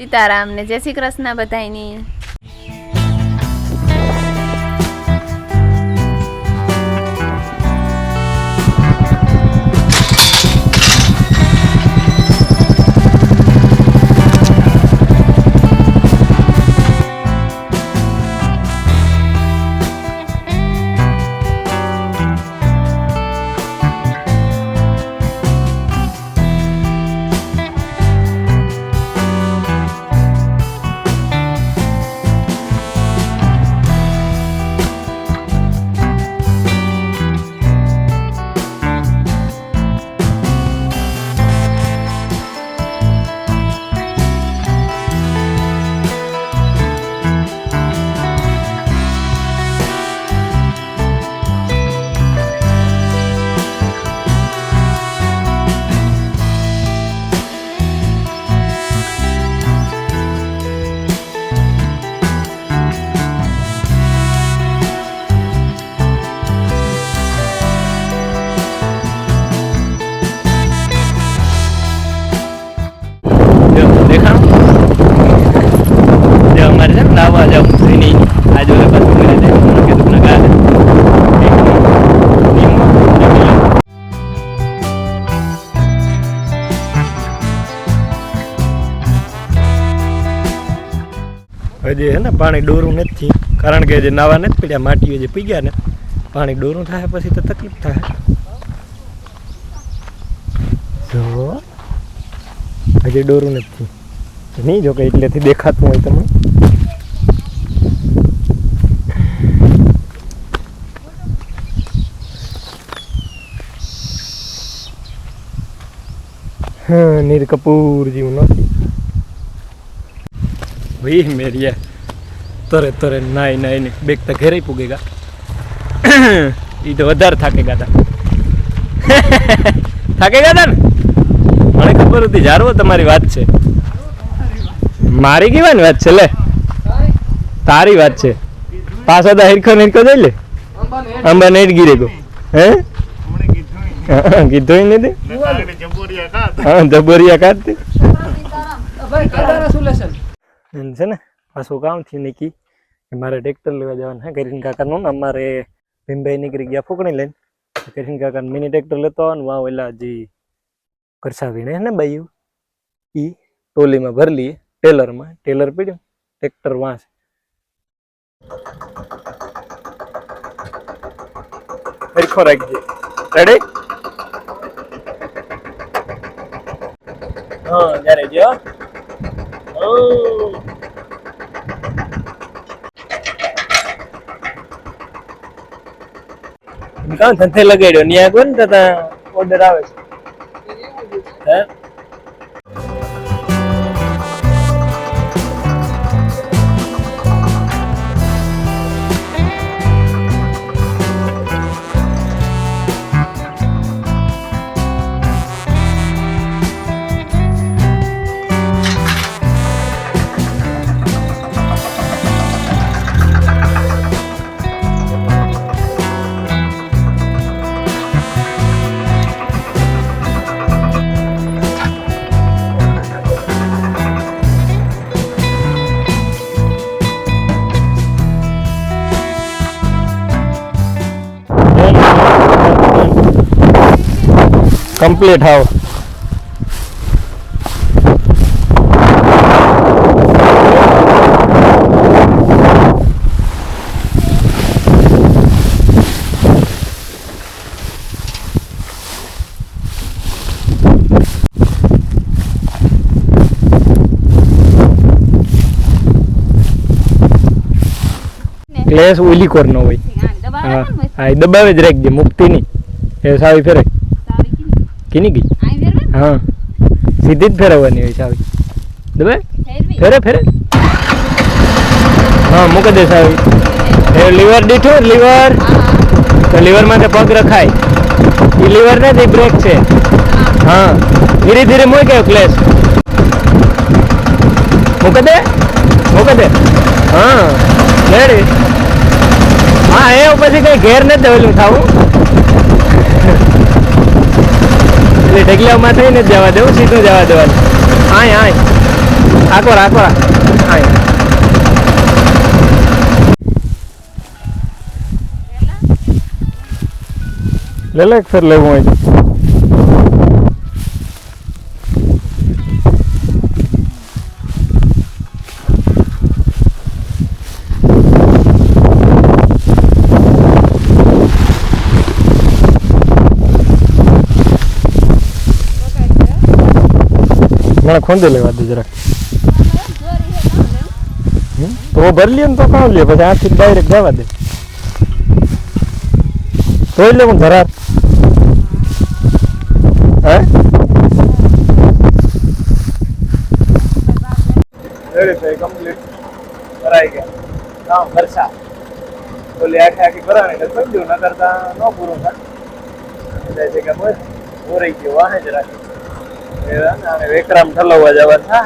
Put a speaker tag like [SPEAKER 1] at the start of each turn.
[SPEAKER 1] સીતારામ ને જય શ્રી કૃષ્ણ બધાયની.
[SPEAKER 2] લાવવા જાઉં એની આજે પાછું કરી દે કે તું ના ગાલે હજી હે ને પાણી ડોરું નથી કારણ કે જે નાવા નથી પડ્યા માટીઓ જે પી ગયા ને પાણી ડોરું થાય પછી તો તકલીફ થાય. જો હજી ડોરું નથી નહીં જો કે એટલેથી દેખાતું હોય તમને. नीर कपूर जी नथी भाई मेरी तोरे तोरे नाई नाई ने बेग तक घेरे ही पुगेगा. ये तो वधार थाकेगा था थाकेगा था ने મને ખબર હતી જારવો તમારી વાત છે મારી કેવાની વાત છે લે તારી વાત છે પાછો તો હિરખો હિરખો જઈ લે અંબા નેટ ગીરે ગો હે કીધું નથી હા જબોરિયા કાઢતી છે ને પાછું કામ થયું નહીં કે મારે ટ્રેક્ટર લેવા જવાનું હે કરીન કાકાનું ને અમારે ભીમભાઈ નીકળી ગયા ફૂકણી લઈને કરીન કાકા મિની ટ્રેક્ટર લેતો આવવાનું વાં ઓલા જે કરસાવીને હે ને બાયું એ ટોલીમાં ભરી લઈએ ટેલરમાં ટેલર પીડ્યું ટ્રેક્ટર વાંસ હરખો રાખજે રેડી હા જ્યારે જો કાં ધંધે લગાડ્યો ન્યા કોણ તતા ઓર્ડર આવે છે હે कंप्लीट हाउ क्लेस ओली कोर न होय हां दबावे ज રાખજે મુક્તિ ની એ સાવી ફેરે किनी गई हाँ सीधी ज फेरवવાની હોય સાવી દબે ફેરે ફેરે हाँ મૂકી દે સાવી એ લીવર દીઠો લીવર તો લીવર માં પગ રખાય એ લીવર ને બ્રેક છે हाँ ધીરે ધીરે મૂકે ક્લેશ મૂકી દે हाँ રેડી हाँ એ પછી કઈ ઘેર ન દેવેલું થાવું એટલે ઢગલામાં થઈને જવા દેવું સીધું જવા દેવાનું આય આય આકોરા હા લે લે ફેર લેવું હોય તો. મને ખોંદે લેવા દે જરાક. તો ભરી લે ને તો કામ લે પછી આથી ડાયરેક્ટ જવા દે તોય લેવું ધરાર હે રેડી કમ્પ્લીટ કરાઈ ગયા કામ ખર્ચા બોલે આખી ભરાણી તો સમજો ન કરતા ન પૂરું થાય છે કે બસ પૂરી ગયો વાહે જ રાખી વેકરામ ઠલવવા જવા